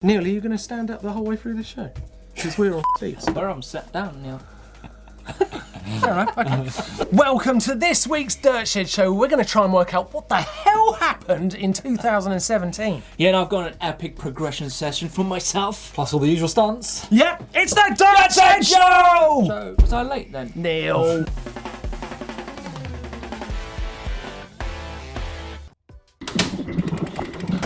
Neil, are you going to stand up the whole way through the show? Because we're on seats. Where I'm sat down, Neil. Fair enough, okay. Welcome to this week's Dirt Shed Show. We're going to try and work out what the hell happened in 2017. Yeah, and I've got an epic progression session for myself. Plus all the usual stunts. Yep, it's the Dirt Shed Show! So, was I late then? Neil.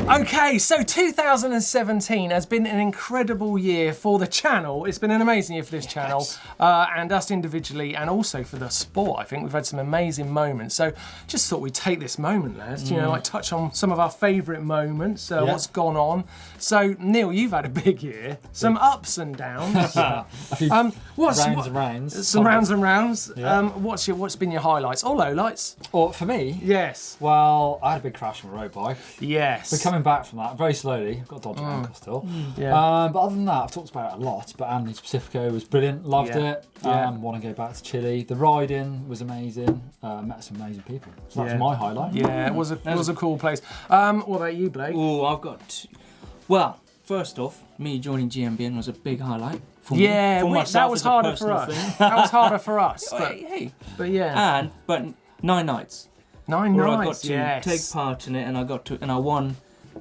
Okay, so 2017 has been an incredible year for the channel. It's been an amazing year for this channel, and us individually, and also for the sport. I think we've had some amazing moments. So just thought we'd take this moment, lads, to, like touch on some of our favourite moments, what's gone on. So Neil, you've had a big year, some ups and downs. A few rounds and rounds. Some rounds and rounds. Yeah. What's been your highlights or lowlights? Or for me, Yes. well, I had a big crash on a road bike. Yes. We're coming back from that very slowly. I've got a dodgy ankle still. Yeah. But other than that, I've talked about it a lot. But Andy Pacifico was brilliant. Loved it. Yeah. Want to go back to Chile. The riding was amazing. Met some amazing people. So that's my highlight. Yeah, it was a cool place. What about you, Blake? Oh, I've got... Well, first off, me joining GMBN was a big highlight for me. Yeah, for that was harder for us. That was harder for us. But yeah. But 9 nights. 9 Where nights, I got to take part in it, and I won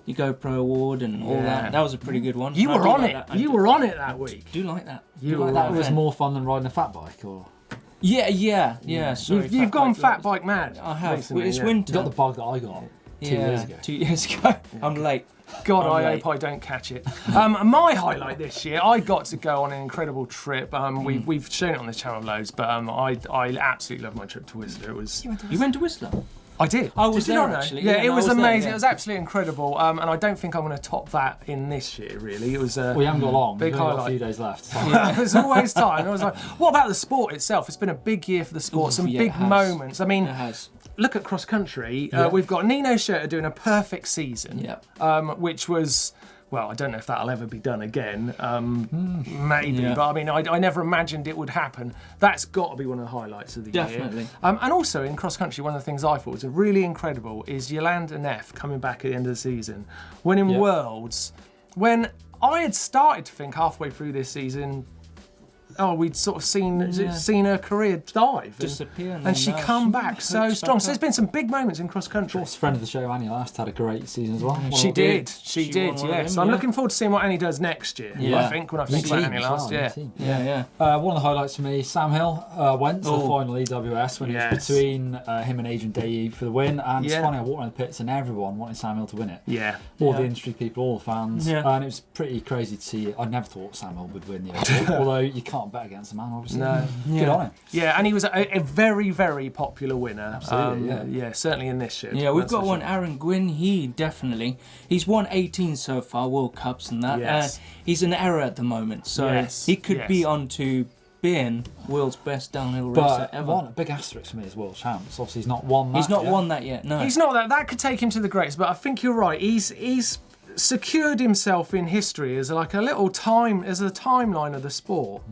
the GoPro award and all that. That was a pretty good one. You were on it. You were on it that week. Do you like that? You were That on was it. more fun than riding a fat bike, or Yeah. Sorry, You've gone fat bike mad. I have. recently, It's yeah. winter. you got the bug that I got 2 years ago. 2 years ago. I'm late. God, I'm I late. hope I don't catch it. My highlight this year, I got to go on an incredible trip. We've shown it on this channel loads, but I absolutely loved my trip to Whistler. It was. You went to Whistler? I did. I was Did you there not know? actually. Yeah, Yeah, it no, was I was there, amazing. yeah. It was absolutely incredible. And I don't think I'm going to top that in this year. Really, it was. We haven't got long. Big We've only got a highlight. few days left. There's always time. I was like, what about the sport itself? It's been a big year for the sport. Some Yeah, big it has. moments. I mean, It has. look at cross country. Yeah. We've got Nino Schurter doing a perfect season. Yep. Which was. Well, I don't know if that'll ever be done again. Maybe, Yeah. but I mean, I never imagined it would happen. That's got to be one of the highlights of the Definitely. year. And also in cross country, one of the things I thought was really incredible is Yolanda Neff coming back at the end of the season, winning Worlds. When I had started to think halfway through this season, we'd sort of seen her career dive. Disappear. And she now come back so hooks strong. back So there's up. been some big moments in cross country. Of course, friend of the show, Annie last had a great season as well. She did. She She did. won one of Yes. them, I'm yeah. looking forward to seeing what Annie does next year. Yeah. I think when I think New about team Annie as last. well, Yeah. new team. Yeah. One of the highlights for me, Sam Hill went to the final EWS when it was between him and Adrian Day for the win. And it's funny, I walked around the pits and everyone wanted Sam Hill to win it. Yeah. All the industry people, all the fans. Yeah. And it was pretty crazy to see. I never thought Sam Hill would win the award, although you can't bet against the man, obviously. No. Good on him. Yeah, and he was a very, very popular winner. Absolutely, yeah, certainly in this year. Yeah, we've that's got for one, sure. Aaron Gwynn. He's won 18 so far, World Cups and that. Yes. He's an error at the moment, so he could be on to being world's best downhill racer But ever. one big asterisk for me is world champs. Obviously, he's not won that. He's not yet. won that yet. No. He's not that. That could take him to the greats, but I think you're right. He's secured himself in history as like a little time, as a timeline of the sport.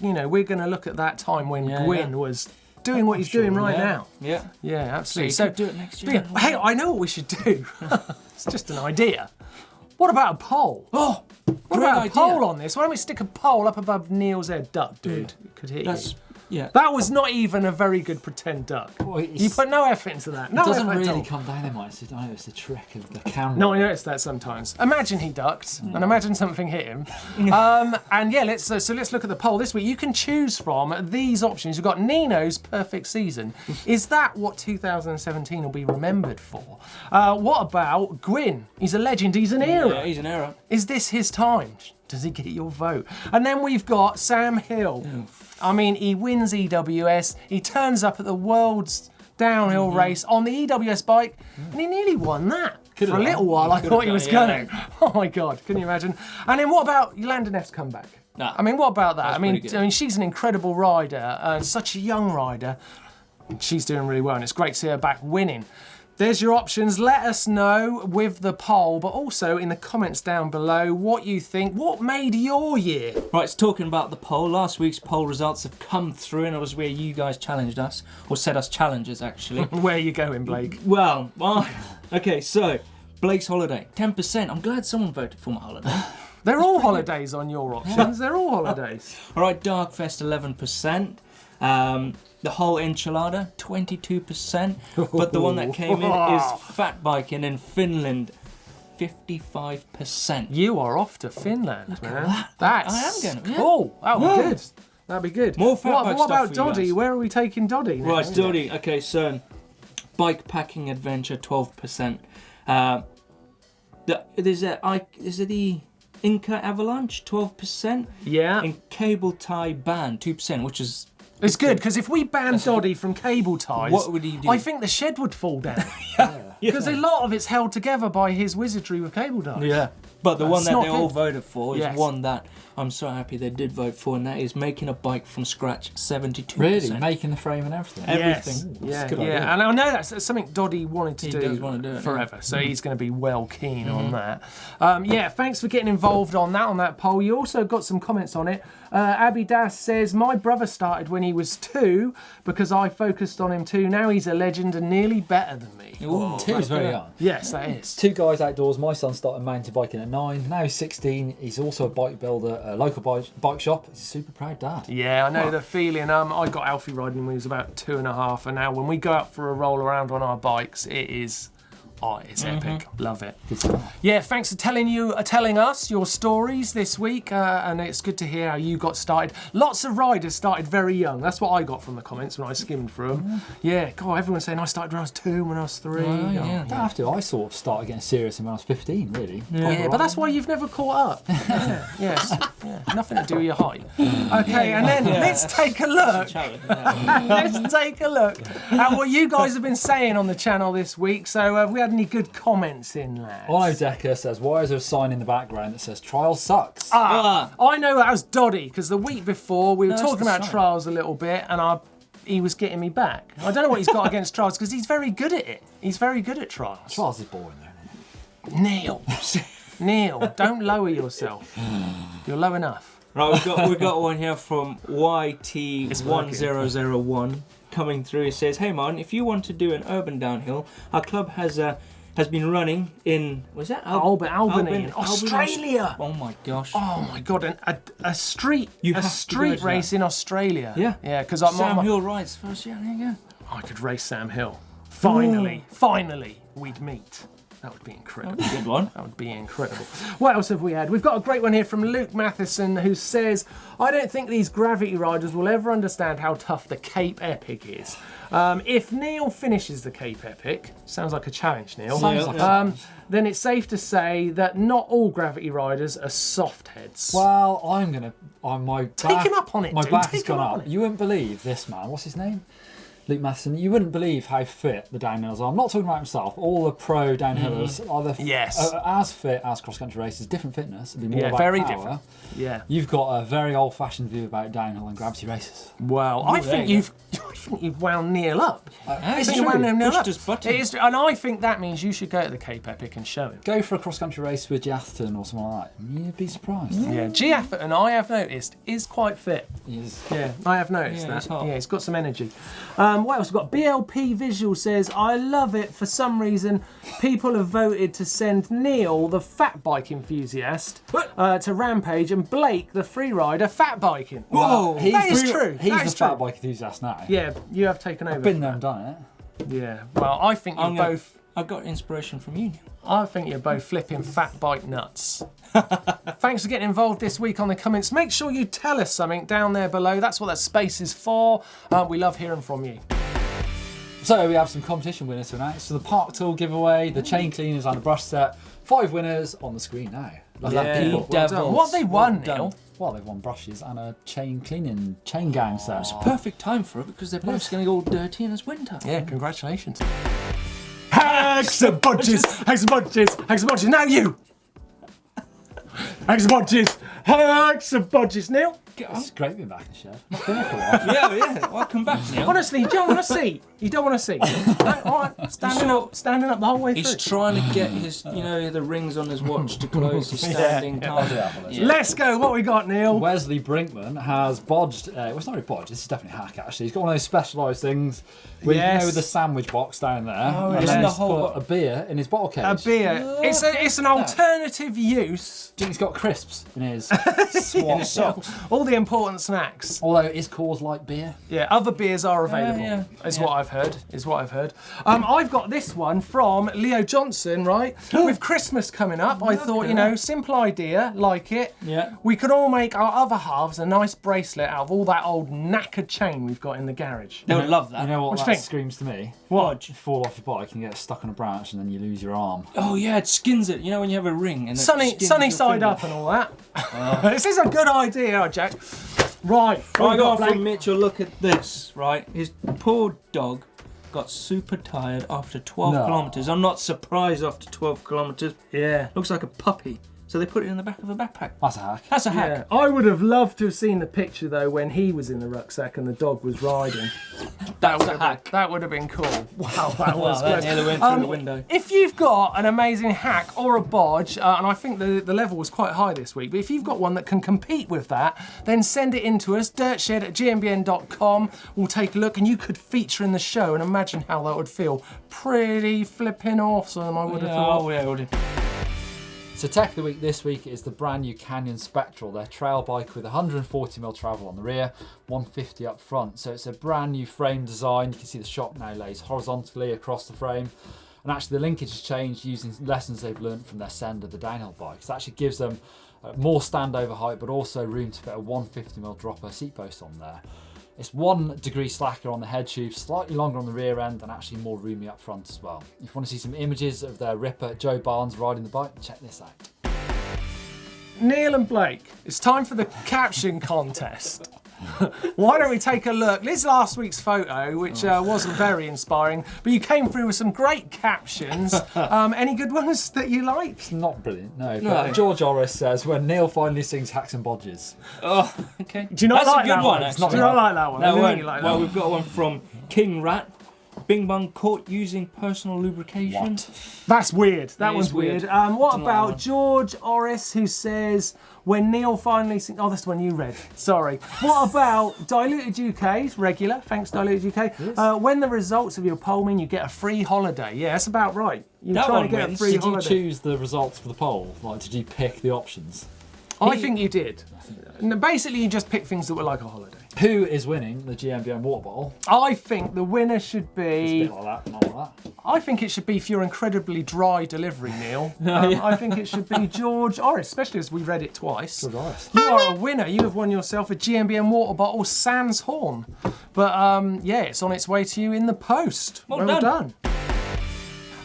You know, we're going to look at that time when Gwynn was doing what he's doing right now. Yeah. Yeah, absolutely. So you could do it next year. Hey, I know what we should do. It's just an idea. What about a poll? Oh, What great about idea. a poll on this? Why don't we stick a poll up above Neil's head duck, dude? It could hit you. Yeah. That was not even a very good pretend duck. Well, You put no effort into that. No It doesn't effort at really all. come down in my. I know it's the trick of the camera. No, I noticed that sometimes. Imagine he ducked, and imagine something hit him. And yeah, let's look at the poll this week. You can choose from these options. You've got Nino's perfect season. Is that what 2017 will be remembered for? What about Gwynn? He's a legend. He's an era. Yeah, he's an error. Is this his time? Does he get your vote? And then we've got Sam Hill. I mean, he wins EWS. He turns up at the world's downhill race on the EWS bike, and he nearly won that. For a little while, I thought he was going to. Oh my God, can you imagine? And then what about Yolanda Neff's comeback? Nah. I mean, what about that? That's I mean, pretty good. she's an incredible rider, such a young rider. She's doing really well, and it's great to see her back winning. There's your options. Let us know with the poll, but also in the comments down below what you think. What made your year? Right, so talking about the poll, last week's poll results have come through, and it was where you guys challenged us, or set us challenges actually. Where are you going, Blake? well, okay, so Blake's holiday, 10%. I'm glad someone voted for my holiday. They're all holidays on your options. They're all holidays. All right, Darkfest 11%. The whole enchilada 22%. But the one that came in is fat biking in Finland. 55%. You are off to Finland, man. I am going to. Cool. That'll be good. That'd be good. More fat bike what stuff about for you Doddy? guys. Where are we taking Doddy now? Right, Doddy. Okay, so bike packing adventure 12%. Is it the Inca Avalanche 12%? Yeah. And cable tie ban 2%, which is. It's good, because if we banned Doddy from cable ties, what would he do? I think the shed would fall down. Because a lot of it's held together by his wizardry with cable ties. Yeah. But the one that they all good. voted for is Yes. one that I'm so happy they did vote for, and that is making a bike from scratch 72%. Really? Making the frame and everything? Everything. Ooh, Yeah, that's a good yeah, idea. and I know that's something Doddy wanted to He do, does want to do it, forever, so he's going to be well keen on that. Yeah, thanks for getting involved on that poll. You also got some comments on it. Abby Das says, my brother started when he was 2 because I focused on him too. Now he's a legend and nearly better than me. Ooh, 2 is very young. Yes, that is. 2 guys outdoors. My son started mountain biking at 9. Now he's 16. He's also a bike builder at a local bike shop. He's a super proud dad. Yeah, I know the feeling. I got Alfie riding when he was about 2.5, and now when we go out for a roll around on our bikes, it is, it's epic. Love it. Good stuff. Yeah, thanks for telling us your stories this week, and it's good to hear how you got started. Lots of riders started very young. That's what I got from the comments when I skimmed through them. Yeah, God, everyone's saying I started when I was 2, when I was 3. yeah. Don't have to. I sort of started getting serious when I was 15, really. Yeah, but that's why you've never caught up. Yes, nothing to do with your height. Okay, and then let's take a look. Let's take a look at what you guys have been saying on the channel this week. So have we had any good comments in, lads? Ono Decker says, why is there a sign in the background that says trial sucks? I know that was Doddy, because the week before we were No, talking it's the about sign. trials a little bit, and he was getting me back. I don't know what he's got against trials, because he's very good at it. He's very good at trials. Trials is boring though, isn't it? Neil, don't lower yourself. You're low enough. Right, we've got one here from YT1001 coming through. It says, hey man, if you want to do an urban downhill, our club has been running in, was that Albany, in Australia. Oh my gosh. Oh my God, a street You have to go to race in Australia. Yeah. Yeah, because Sam Hill rides first. Yeah, there you go. I could race Sam Hill. Finally, we'd meet. That would be incredible. Good one. That would be incredible. What else have we had? We've got a great one here from Luke Matheson, who says, I don't think these gravity riders will ever understand how tough the Cape Epic is. If Neil finishes the Cape Epic, sounds like a challenge, Neil, then it's safe to say that not all gravity riders are soft heads. Well, my Take him up on it, My dude. back Take has gone him up up. on it. You wouldn't believe this man. What's his name? Luke Matheson. You wouldn't believe how fit the downhillers are. I'm not talking about himself. All the pro downhillers are as fit as cross-country races. Different fitness. It'd be more about very power. different. Yeah. You've got a very old-fashioned view about downhill and gravity races. Well, I think you've wound Neil up. It's think you true. wound Neil Pushed up. his button. It is, and I think that means you should go to the Cape Epic and show him. Go for a cross-country race with Atherton or something like that. You'd be surprised. Yeah, G Atherton, I have noticed, is quite fit. He's- Yeah, I have noticed Yeah, that. he's hot. Yeah, he's got some energy. What else? We've got BLP Visual says, I love it. For some reason, people have voted to send Neil, the fat bike enthusiast, to Rampage, and Blake, the free rider, fat biking. Whoa! That is true. He's That the is fat true. bike enthusiast now. Yeah, you have taken over. I've been there and done it. Yeah, well, I think you're both... I got inspiration from you. I think you're both flipping fat bike nuts. Thanks for getting involved this week on the comments. Make sure you tell us something down there below. That's what that space is for. We love hearing from you. So we have some competition winners to announce. So the park tool giveaway, the chain cleaners and the brush set. 5 winners on the screen now. Like that people. Well done. What have they won, Neil? Well, they've won brushes and a chain cleaning, chain gang set. It's perfect time for it because they're both going to go all dirty and it's winter. Yeah, congratulations. Hacks and bodges, hacks and bodges, hacks and bodges. Now you. Hacks and bodges, hacks and bodges. Neil. It's great being back in the shed. Not been here for a while. Yeah. Welcome back, Neil. Honestly, you don't want to see. You don't want to see. All right, standing up the whole way through. He's trying to get his, the rings on his watch to close his standing time. Yeah. Let's go. What we got, Neil? Wesley Brinkman has bodged. Well, it's not really bodged. This is definitely a hack. Actually, he's got one of those specialised things with, with the sandwich box down there. Oh, and yeah. then The he's whole put a beer in his bottle case. A beer. It's an alternative use. Do you think he's got crisps in his swat socks? All the important snacks. Although it is Coors Light beer. Yeah, other beers are available. Is what I've heard. I've got this one from Leo Johnson, right? With Christmas coming up, I thought, simple idea, like it. Yeah. We could all make our other halves a nice bracelet out of all that old knackered chain we've got in the garage. They would love that. You know what What do you that think? screams to me? What? You fall off your bike and get stuck on a branch and then you lose your arm. Oh yeah, it skins it. You know when you have a ring and Sunny side up and all that. This is a good idea, Jack. Right. Right on from Mitchell, look at this, right? His poor dog got super tired after 12 kilometres. I'm not surprised after 12 kilometres. Yeah. Looks like a puppy. So they put it in the back of a backpack. That's a hack. That's a hack. Yeah. I would have loved to have seen the picture though when he was in the rucksack and the dog was riding. That's a hack. That would have been cool. Wow, that was That good. nearly went through the window. If you've got an amazing hack or a bodge, and I think the level was quite high this week, but if you've got one that can compete with that, then send it in to us, dirtshed@gmbn.com. We'll take a look and you could feature in the show and imagine how that would feel. Pretty flipping awesome, I would have thought. Oh, yeah, would have. So Tech of the Week this week is the brand new Canyon Spectral, their trail bike with 140mm travel on the rear, 150 up front. So it's a brand new frame design. You can see the shock now lays horizontally across the frame. And actually the linkage has changed using lessons they've learned from their Sender, the downhill bikes. It actually gives them more standover height, but also room to fit a 150mm dropper seat post on there. It's 1 degree slacker on the head tube, slightly longer on the rear end, and actually more roomy up front as well. If you want to see some images of their ripper Joe Barnes riding the bike, check this out. Neil and Blake, it's time for the caption contest. Why don't we take a look? This is last week's photo, which wasn't very inspiring, but you came through with some great captions. Any good ones that you liked? It's not brilliant, no. But George Orris says, when Neil finally sings Hacks and Bodges. Oh, okay. Do you not That's like a good that one, one? actually. Do you not like that one? I No, didn't think you liked that well, one. we've got one from King Rat. Bing Bong caught using personal lubrication. That's weird. That one's is weird. weird. What Didn't like that about one. George Orris, who says, when Neil finally sings... Oh, that's the one you read. Sorry. What about Diluted UK's regular? Thanks, Diluted UK. When the results of your poll mean you get a free holiday. Yeah, that's about right. You're That trying one to get wins. a free Did you holiday. choose the results for the poll? Like, did you pick the options? I think you did. No, basically, you just picked things that were like a holiday. Who is winning the GMBN water bottle? I think the winner should It's a be... bit like that, not like that. I think it should be for your incredibly dry delivery, Neil. I think it should be George Orris, especially as we read it twice. George Orris. You are a winner. You have won yourself a GMBN water bottle sans horn. But yeah, it's on its way to you in the post. Well done.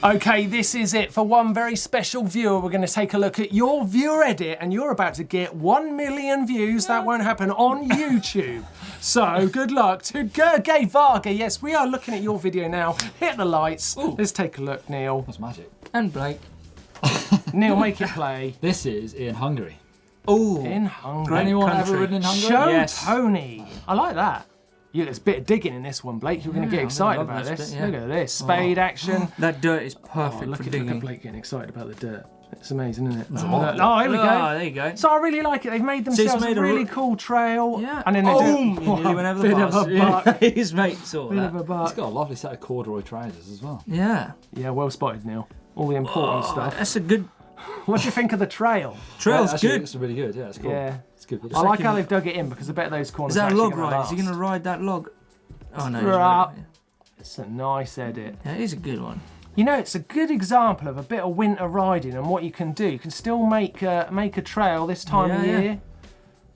Okay, this is it. For one very special viewer, we're going to take a look at your viewer edit, and you're about to get 1 million views. That won't happen on YouTube. So good luck to Gay Varga. Yes, we are looking at your video now. Hit the lights. Ooh. Let's take a look, Neil. That's magic. And Blake. Neil, make it play. This is in Hungary. Oh, In Hungary. Anyone country. ever ridden in Hungary? Show Yes. Tony. I like that. Yeah, there's a bit of digging in this one, Blake. You're going to get I'm excited gonna love about this this. bit, yeah. Look at this. Spade action. that dirt is Oh, perfect look for at digging. Blake getting excited about the dirt. It's amazing, isn't it? a lot. Oh, here we go. Ah, there you go. So I really like it. They've made themselves made a a really ro- cool trail. Yeah. And then they Boom! do You nearly went over the bit of bars. a buck. His mate saw Bit of that. a buck. It's got a lovely set of corduroy trousers as well. Yeah. Yeah, well spotted, Neil. All the important stuff. That's a good... What do you think of the trail? Trail's Actually, good. It's really good, yeah, it's cool. Yeah. It's good. I like how they've dug it in because I bet those corners Is that a actually log gonna ride? Is he last. going to ride that log? Oh, no. he's Right. not. It's a nice edit. Yeah, it is a good one. You know, it's a good example of a bit of winter riding and what you can do. You can still make a trail this time of Yeah, year. yeah.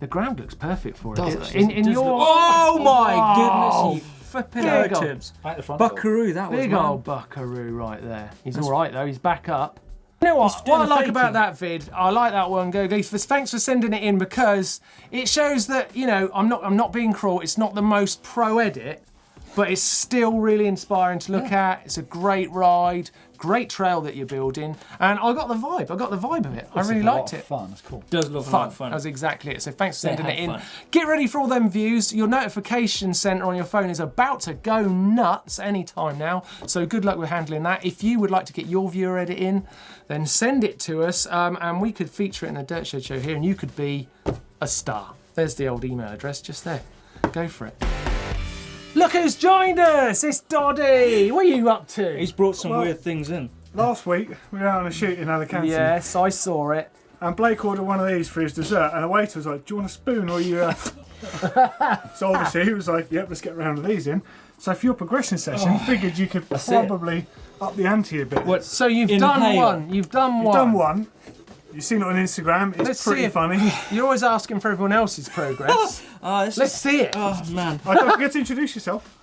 The ground looks perfect for it. Does It's- actually. in It does your look- Oh my Wow. goodness, you flipping Big ol- tips. Out the front door. Buckaroo, that was big man. old buckaroo right there. He's all right though. He's back up. You know what? doing What I the like about faking. that vid, I like that one. Go. Thanks for sending it in because it shows that I'm not being cruel. It's not the most pro edit, but it's still really inspiring to look at. It's a great ride, great trail that you're building, and I got the vibe. I got the vibe of it. I really liked it. Fun. It's cool. Does look a lot of fun. That's exactly it. So thanks for sending it in. Fun. Get ready for all them views. Your notification center on your phone is about to go nuts anytime now. So good luck with handling that. If you would like to get your viewer edit in, then send it to us, and we could feature it in a Dirt Shed show here, and you could be a star. There's the old email address just there. Go for it. Look who's joined us! It's Doddy! What are you up to? He's brought some weird things in. Last week, we were out on a shoot in Alicante. Yes, I saw it. And Blake ordered one of these for his dessert, and the waiter was like, do you want a spoon or you... So obviously he was like, yep, let's get round to these in. So for your progression session, figured you could probably up the ante a bit. What? So you've done one. You've done one. You've seen it on Instagram. It's Let's pretty see it. funny. You're always asking for everyone else's progress. Let's see it. Oh man. I don't forget to introduce yourself.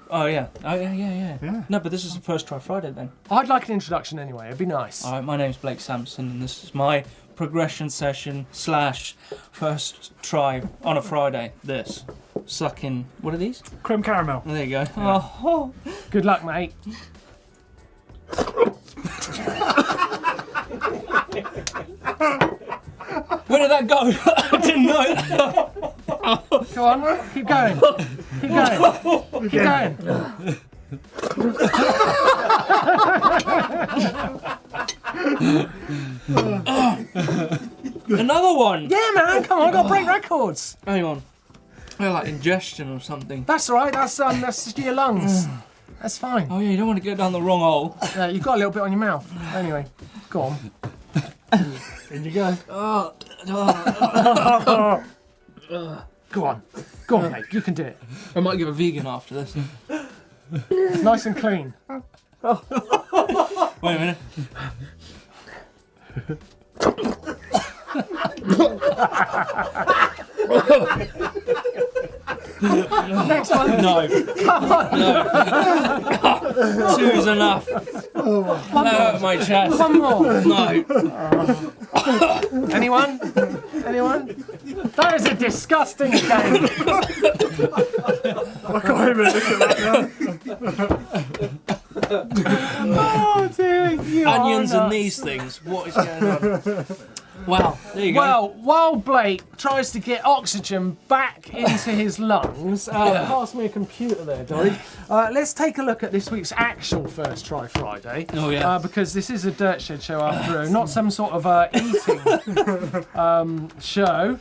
Oh yeah. Yeah. No, but this is the first try Friday then. I'd like an introduction anyway. It'd be nice. All right, my name's Blake Sampson, and this is my progression session / first try on a Friday. This sucking. What are these? Creme caramel. There you go. Oh. Good luck, mate. Where did that go? I didn't know. Go on. Keep going. Keep going. Keep going. Another one. Yeah, man. Come on. I've got to break records. Hang on. I like ingestion or something. That's all right. That's just your lungs. That's fine. Oh yeah, you don't want to go down the wrong hole. You've got a little bit on your mouth. Anyway, go on. In you go. Go on. Go on, mate. You can do it. I might give a vegan after this. It's nice and clean. Wait a minute. Next one. No. Come on. No. Two's enough. That hurt my chest. One more. No. Anyone? Anyone? That is a disgusting game. I can't even look at that now. Oh dear. You Onions are and nuts. these things. What is going on? Wow. There you go. Well, while Blake tries to get oxygen back into his lungs, pass me a computer there, Dolly. Let's take a look at this week's actual First Try Friday. Oh, yeah. Because this is a Dirt Shed show after all, not some sort of eating show.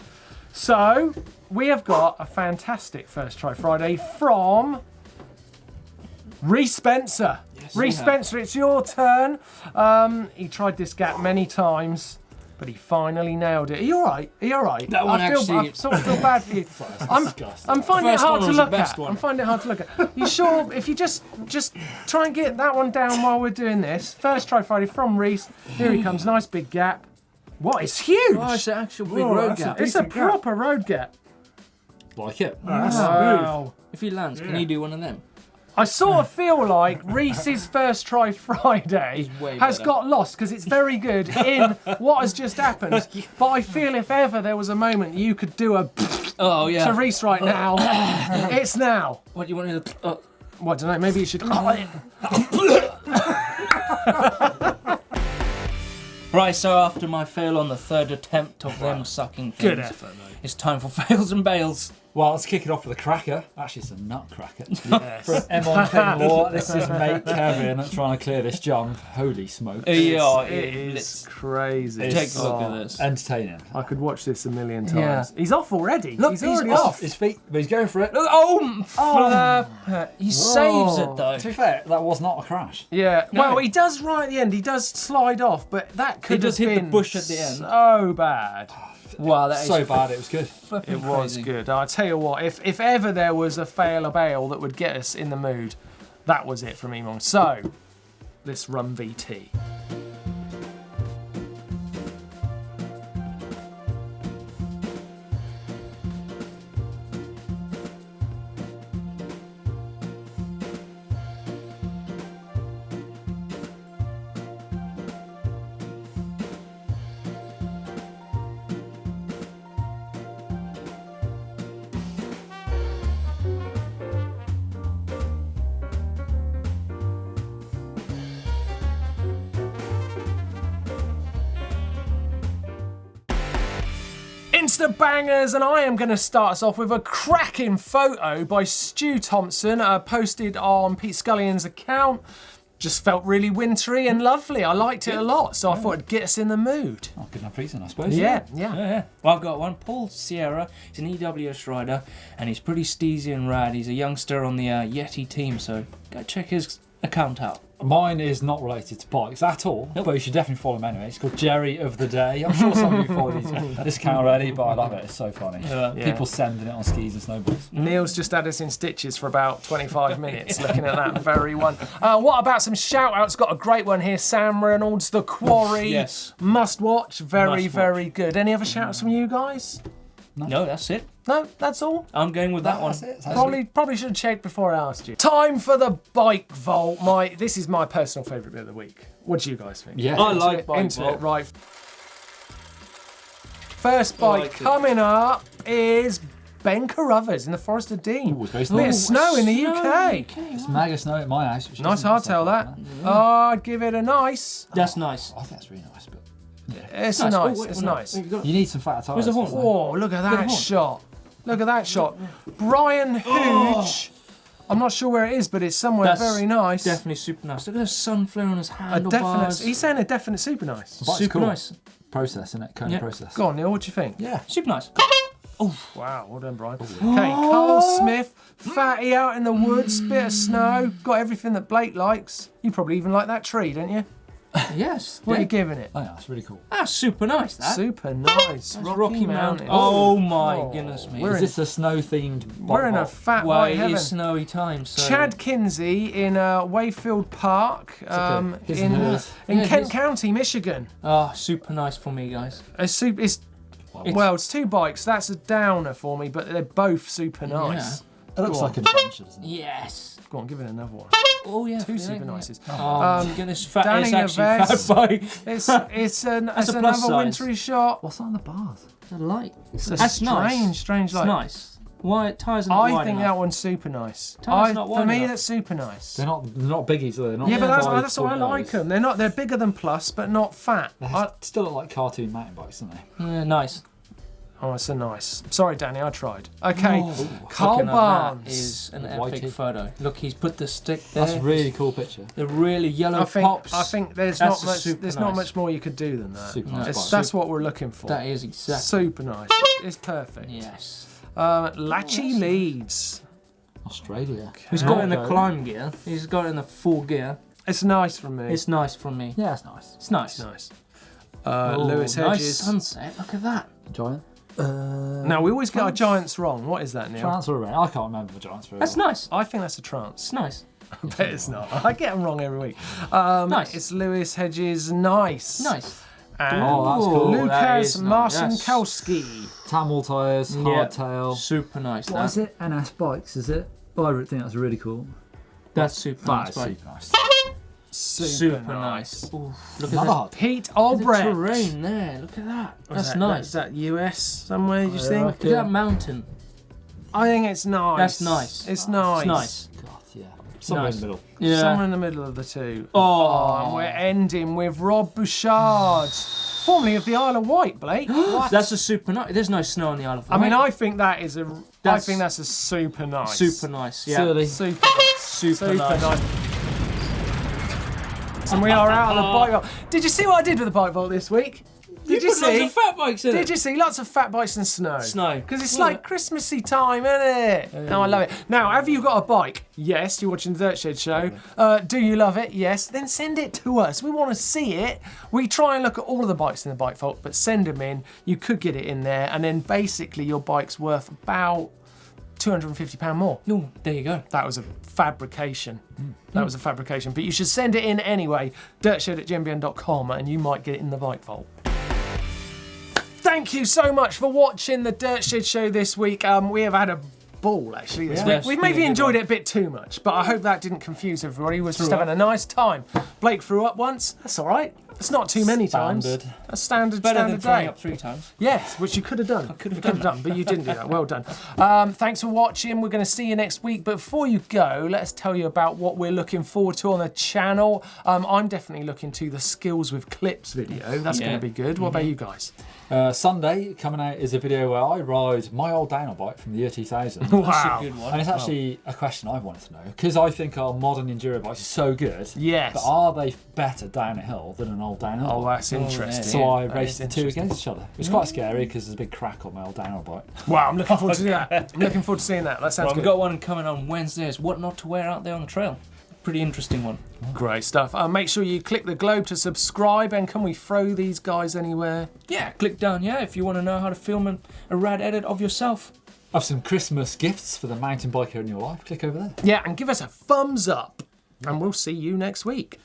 So, we have got a fantastic First Try Friday from Reece Spencer. Yes, Reece we have. Spencer, it's your turn. He tried this gap many times, but he finally nailed it. Are you all right? Are you all right? That one I actually- sort of feel bad for you. I'm finding it First hard one to was look the best at. one. I'm finding it hard to look at. You sure? If you just try and get that one down while we're doing this. First Try Friday from Reece. Here he comes. Nice big gap. What? It's huge. Oh, it's an actual big Whoa, road that's a gap. It's a decent gap. proper road gap. Like it. That's Wow. If he lands, can he do one of them? I sort of feel like Reece's First Try Friday way has better. got lost because it's very good in what has just happened. But I feel if ever there was a moment you could do a Oh yeah. to Reece right now, it's now. What do you want me to? Well, I don't know, maybe you should. Right. So after my fail on the third attempt of them sucking things, Good effort, mate. it's time for fails and bails. Well, let's kick it off with a cracker. Actually, it's a nutcracker. Yes. From M on King Law. This is mate Kevin trying to clear this jump. Holy smokes. Yeah, It is crazy. Take a look Oh, at this. Entertaining. I could watch this a million times. Yeah. He's off already. Look, he's he's already off. off. His feet, but he's going for it. Look, he saves it though. To be fair, that was not a crash. Yeah. No. Well, he does right at the end. He does slide off, but that could does have hit the been bush at the end. So bad. Wow, that is So bad, it was good. flipping It was crazy. good. I'll tell you what, if ever there was a fail or bail that would get us in the mood, that was it from Emon. So, let's run VT. Instabangers, and I am going to start us off with a cracking photo by Stu Thompson, posted on Pete Scullion's account. Just felt really wintry and lovely. I liked it a lot, so I thought it'd get us in the mood. Oh, good enough reason, I suppose. Yeah. Well, I've got one. Paul Sierra. He's an EWS rider, and he's pretty steezy and rad. He's a youngster on the Yeti team, so go check his account out. Mine is not related to bikes at all, but you should definitely follow him anyway. It's called Jerry of the Day. I'm sure some of you follow this account already, but I love it. It's so funny. People sending it on skis and snowboards. Neil's just had us in stitches for about 25 minutes looking at that very one. What about some shout-outs? Got a great one here. Sam Reynolds, The Quarry. Yes. Must watch. Very, Must watch. very good. Any other shout-outs from you guys? No, that's it. No, that's all? I'm going with that one. That's it. Probably should have checked before I asked you. Time for the bike vault. This is my personal favourite bit of the week. What do you guys think? Yeah. I like bike Into vault. it, right. First bike like it. coming up is Ben Carruthers in the Forest of Dean. Ooh, it's very Bit of snow in the UK. It's mega snow at my house. Which Nice isn't hardtail stuff like that. Oh, I'd give it a nice. That's nice. I think that's really nice, but It's Nice. nice. Oh, wait, It's no. nice. You got- you need some fat tires. Where's the horn? Oh, look at that horn. shot. Look at that shot. Brian Hooge. I'm not sure where it is, but it's somewhere That's very nice. Definitely super nice. Look at the sun flare on his A handlebars. definite. He's saying a definite super nice. Bike's super cool. nice. Process, isn't it? Cone Yeah. process. Go on, Neil. What do you think? Yeah. Super nice. Wow, well done, Brian. Okay, Carl Smith, fatty out in the woods, bit of snow, got everything that Blake likes. You probably even like that tree, don't you? Yes. What are you giving it? Oh, yeah, that's really cool. That's super nice, that. Super nice. Rocky Mountain. Mountain. Oh my Oh, goodness me. we're Is this a snow-themed We're in a fat Well, white it heaven. is snowy time, so... Chad Kinsey in Wayfield Park his and hers. in Yeah, Kent his- County, Michigan. Oh, super nice for me, guys. It's two bikes. That's a downer for me, but they're both super nice. It looks Go like an adventure, doesn't it? Yes. Go on, give it another one. Oh, yeah. Two super nices. Oh, goodness, fat. Danny It's actually Neves. fat bike. It's That's a plus another size. wintry shot. What's on the bars? It's a light. It's a That's nice. strange It's light. nice. Why tyres are not I wide think enough. that one's super nice. Tyres not For wide me, enough. that's super nice. They're not biggies, are they? Not Yeah, but that's why I 5.0s. like them. They're bigger than Plus, but not fat. They still look like cartoon mountain bikes, don't they? Yeah, nice. Oh, it's so nice. Sorry, Danny, I tried. Okay, Carl Looking at Barnes. That is an White epic tip. photo. Look, he's put the stick there. That's a really cool picture. The really yellow I pops. think there's That's not much. super There's not nice. much more you could do than that. Super nice bike. That's what we're looking for. That is exactly. Super nice. It's perfect. Yes. Latchy Leeds. Australia. He's got it in the Okay. climb gear. He's got it in the full gear. It's nice from me. It's nice from me. Yeah, that's nice. It's nice. nice. Oh, Lewis nice Hedges. sunset. Look at that. Giant. Now we always get our giants wrong. What is that, Neil? Giants or I can't remember the Giants very That's well. nice. I think that's a trance. It's nice. I bet it's not. I get them wrong every week. Nice. It's Lewis Hedges. Nice. Nice. And Oh, that's cool. that Lukas is nice. Yes. Marcinkowski. Tamil tyres, Yeah. hardtail. Super nice. What is it? NS Bikes, is it? I think that's really cool. That's super nice. That's bike. super nice. Super nice. Ooh, look Another at hard. Pete the Albrecht. terrain there. Look at that. Is That's nice. Is that US somewhere, you think? Look at that mountain. I think it's nice. That's nice. It's nice. It's nice. God, yeah. Somewhere Nice. in the middle. Yeah. Somewhere in the middle of the two. Oh. And we're ending with Rob Bouchard, formerly of the Isle of Wight, Blake. That's a super nice. There's no snow on the Isle of I Wight. mean, I think that is a. I That's think that's a super nice. super nice. Yeah. Silly. Super. Super nice. And we are out of the bike vault. Did you see what I did with the bike vault this week? Did you put loads see? of fat bikes in Did it. you see? Lots of fat bikes and snow. Snow. Because it's Yeah. like Christmassy time, isn't it? No, I love it. Now, have you got a bike? Yes. You're watching the Dirt Shed show. Do you love it? Yes. Then send it to us. We want to see it. We try and look at all of the bikes in the bike vault, but send them in. You could get it in there, and then basically your bike's worth about £250 more. No, there you go. That was a fabrication. That was a fabrication. But you should send it in anyway. dirtshed@gmbn.com, and you might get it in the bike vault. Thank you so much for watching the Dirt Shed show this week. We have had a ball actually this week. Yes, We've been a maybe good enjoyed one. it a bit too much, but I hope that didn't confuse everybody. We're just Threw having a nice time. Blake threw up once. That's all right. It's not too many times. Standard. A standard Better than throwing day. up 3 times. Yes, which you could have done. I could have done, but you didn't do that. Well done. Thanks for watching. We're going to see you next week. But before you go, let's tell you about what we're looking forward to on the channel. I'm definitely looking to the Skills with Clips video. That's going to be good. What about you guys? Sunday coming out is a video where I ride my old downhill bike from the year 2000. Wow. That's a good one. And it's actually a question I wanted to know, because I think our modern enduro bikes are so good. Yes. But are they better downhill than an old downhill Oh, bike? that's interesting. So I That raced is the two interesting. against each other. It's quite scary because there's a big crack on my old downhill bike. Wow, I'm looking forward to that. I'm looking forward to seeing that. That sounds Well, good. we've got one coming on Wednesdays. What not to wear out there on the trail. Pretty interesting one. Great stuff. Make sure you click the globe to subscribe. And can we throw these guys anywhere? Yeah, click down, if you want to know how to film a rad edit of yourself. I have some Christmas gifts for the mountain biker in your life. Click over there. Yeah, and give us a thumbs up. And we'll see you next week.